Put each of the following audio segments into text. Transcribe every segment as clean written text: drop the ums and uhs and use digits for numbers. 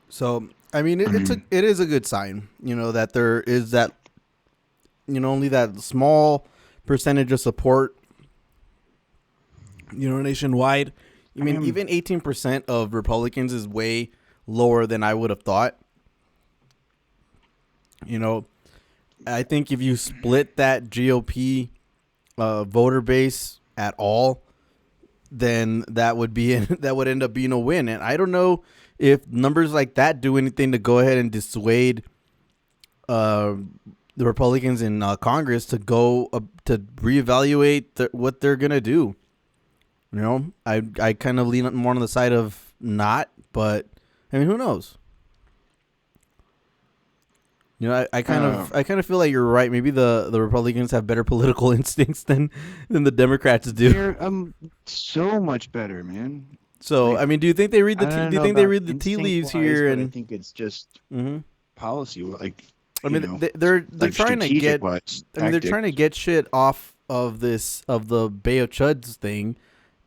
So I mean, I mean, it is a good sign, that there is that, only that small percentage of support, nationwide. I I mean, mean, even 18% of Republicans is way lower than I would have thought. You know, I think if you split that GOP voter base at all, then that would be that would end up being a win. And I don't know if numbers like that do anything to go ahead and dissuade uh, the Republicans in Congress to go to reevaluate what they're gonna do. I kind of lean more on the side of not, but I mean, who knows? uh, I kind of feel like you're right. Maybe the Republicans have better political instincts than the Democrats do. they're so much better, man. So, I Like, mean, do you think they read I don't do you know think they about read the tea instinct leaves wise, here? but I And think it's just hmm policy, like, I mean, they're like trying to strategic get. wise, I mean, they're trying to tactics. get shit off of the Bay of Chuds thing,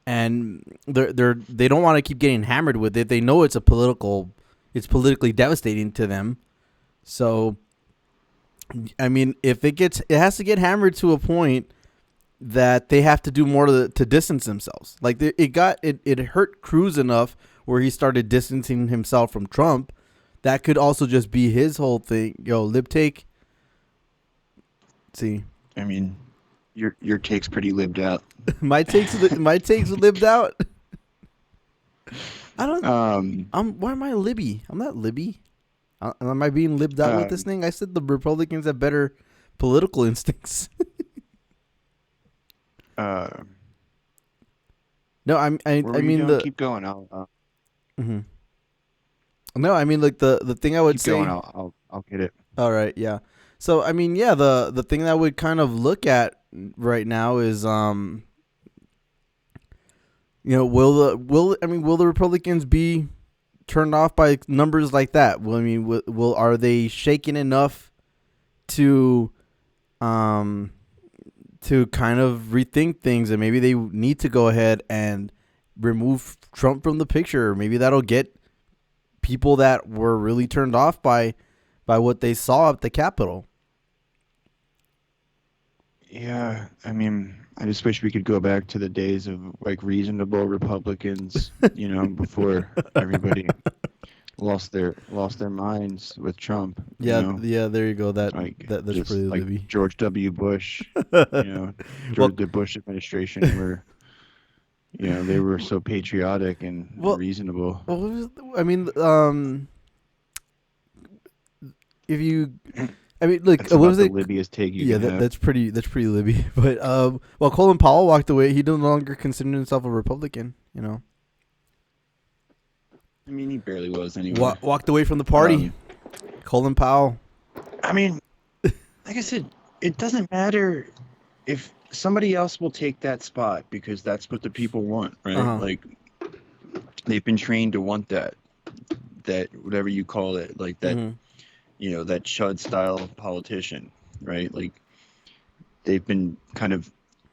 and they don't want to keep getting hammered with it. They know it's politically devastating to them. So, I mean, if it has to get hammered to a point that they have to do more to distance themselves. Like it hurt Cruz enough where he started distancing himself from Trump. That could also just be his whole thing. Yo, lip take. See, I mean, your take's pretty lived out. my takes lived out. I don't. um, Why am I Libby? I'm not Libby. Am I being libbed out with this um, thing? I said the Republicans have better political instincts. uh, No, where I were you mean going? the. Keep going. Mhm. No, I mean like the thing I would Keep going. say. I'll get it. All right, yeah. So I mean, yeah, the thing that I would kind of look at right now is will the Republicans be turned off by numbers like that? Well, I mean, will are they shaken enough to um to kind of rethink things, and maybe they need to go ahead and remove Trump from the picture? Maybe that'll get people that were really turned off by what they saw at the Capitol. Yeah, I mean, I just wish we could go back to the days of like reasonable Republicans, before everybody lost their minds with Trump, Yeah, yeah. There you go. like That's just pretty like Libby. George W. Bush, you know, well, the Bush administration where, they were so patriotic and well, reasonable. I mean, if you, I mean, look, That's what about was the it? Libbyest take you Yeah, can have. that's pretty Libby. But well, Colin Powell walked away. He no longer considered himself a Republican. I mean, he barely was anyway. Walked away from the party. Um, Colin Powell. I mean, like I said, it doesn't matter if somebody else will take that spot because that's what the people want, Uh right? huh. Like they've been trained to want that whatever you call it, like that, Mm-hmm. that Chud style politician, right? Like they've been kind of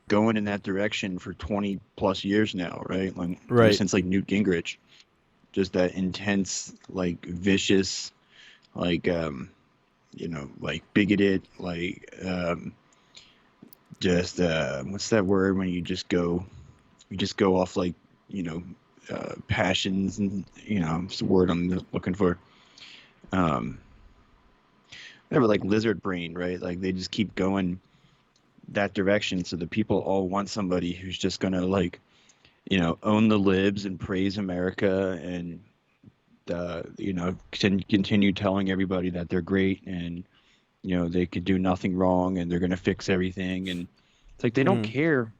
going in that direction for 20 plus years now, right? Like ever Right. since like Newt Gingrich, just that intense, like vicious, like like bigoted, like just what's that word when you just go off like passions and it's the word I'm looking for. um they were like lizard brain, right? Like they just keep going that direction, so the people all want somebody who's just gonna like own the libs and praise America and continue telling everybody that they're great and they could do nothing wrong and they're gonna fix everything. And it's like they don't Mm-hmm. care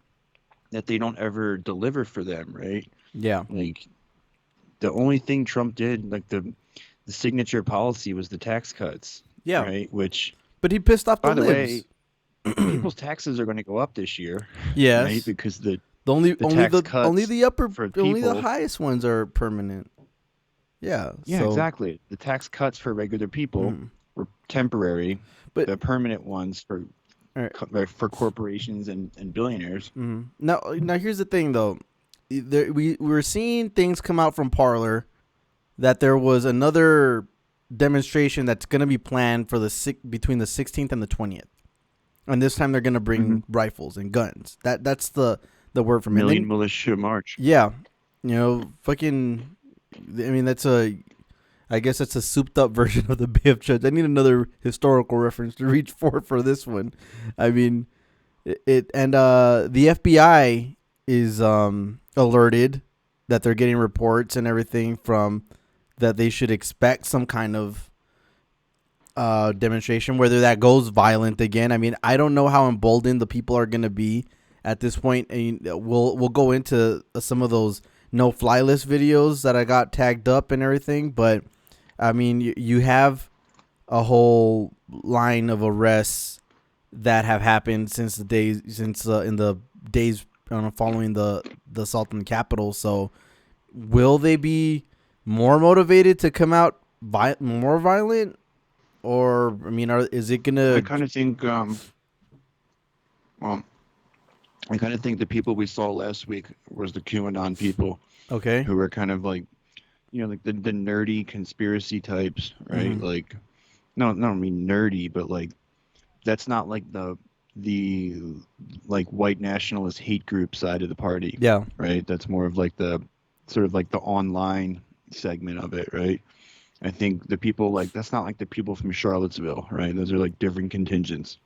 that they don't ever deliver for them, right? Yeah. Like the only thing Trump did, like the signature policy was the tax cuts, Yeah. right? Which, But he pissed off the by the way, libs. people's taxes are going to go up this year, right? Yes. Because The only the tax only cuts the upper for only the people, highest ones are permanent. Yeah. yeah, So. exactly. The tax cuts for regular people Mm. were temporary. But The permanent ones all right. for corporations and billionaires. Now here's the thing though. We're seeing things come out from Parlor that there was another demonstration that's going to be planned for between the 16th and the 20th, and this time they're going to Mm-hmm. bring rifles and guns. That's the word from it. And Million then, militia march. yeah, fucking. I mean, I guess that's a souped up version of the Bay of Chuds. I need another historical reference to reach for this one. I mean, and the FBI is alerted that they're getting reports and everything from that they should expect some kind of demonstration, whether that goes violent again. I mean, I don't know how emboldened the people are going to be at this point. And we'll go into some of those no fly list videos that I got tagged up and everything, but I mean, you have a whole line of arrests that have happened since in the days following the assault on the Capitol. So, will they be more motivated to come out more violent, or I mean, is it I gonna? kind of think, well, I kind of think the people we saw last week was the QAnon people Okay. who were kind of like, like the nerdy conspiracy types, right? Mm-hmm. Like, no, I don't mean nerdy, but like that's not like the like white nationalist hate group side of the party, Yeah. right? That's more of like the sort of like the online segment of it, right? I think the people like that's not like the people from Charlottesville, right? Those are like different contingents.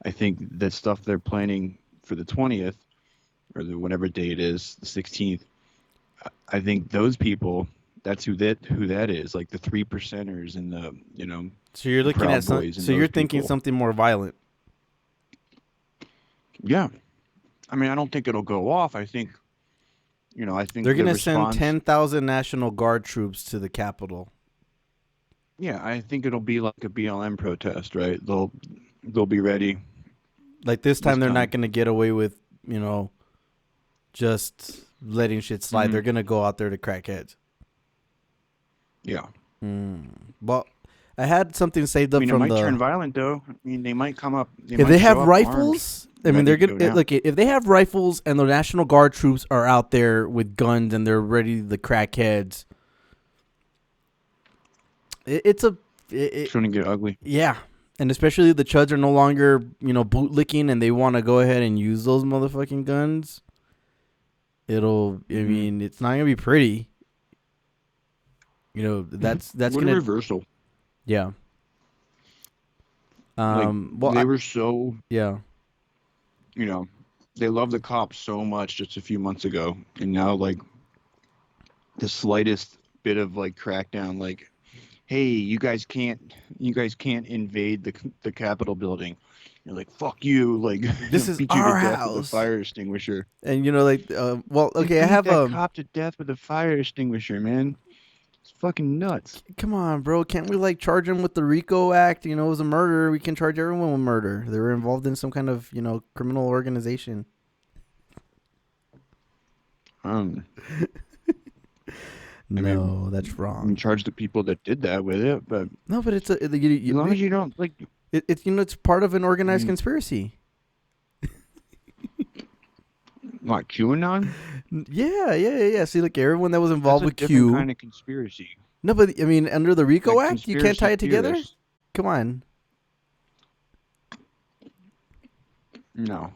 I think that stuff they're planning for the 20th or whatever day it is, the 16th. I think those people, that's who that is, like the 3%ers and the So you're the looking at Proud Boys and So you're those thinking people. something more violent. Yeah, I mean, I don't think it'll go off. I They're think the gonna send response. 10,000 National Guard troops to the Capitol. Yeah, I think it'll be like a BLM protest, right? They'll be ready Like this this time, they're not time. gonna get away with just letting shit slide. Hmm. They're gonna go out there to crack heads. Yeah. Well, I had something saved I up mean, it from might the. turn violent though. I mean, they might come up. They If might they have show up armed, rifles, I mean, ready they're to gonna go down. look. If they have rifles and the National Guard troops are out there with guns and they're ready to crack heads, it's a. It's gonna get ugly. Yeah, and especially the Chuds are no longer bootlicking and they want to go ahead and use those motherfucking guns. It'll. I Hmm. mean, it's not gonna be pretty. That's What a gonna. reversal! Yeah. Like Well. they were so, Yeah. you know, they loved the cops so much just a few months ago, and now like the slightest bit of like crackdown, like, hey, you guys can't invade the Capitol building. You're like, fuck you, like This is beat you to our death with a house. fire extinguisher. And well, You okay, I beat have that cop to death with a fire extinguisher, man. It's fucking nuts. come on, bro. Can't we like charge him with the RICO Act? It was a murder. We can charge everyone with murder. They were involved in some kind of, criminal organization. Um, I mean, No, that's you can wrong. charge the people that did that with it, but No, but as long as you don't like, it's part of an I organized mean, conspiracy. what, QAnon? Yeah. See, like everyone that was That's involved a with different Q. kind of conspiracy. No, but I mean, under the RICO Like Act, you can't conspiracy tie it together. theorists. Come on. No.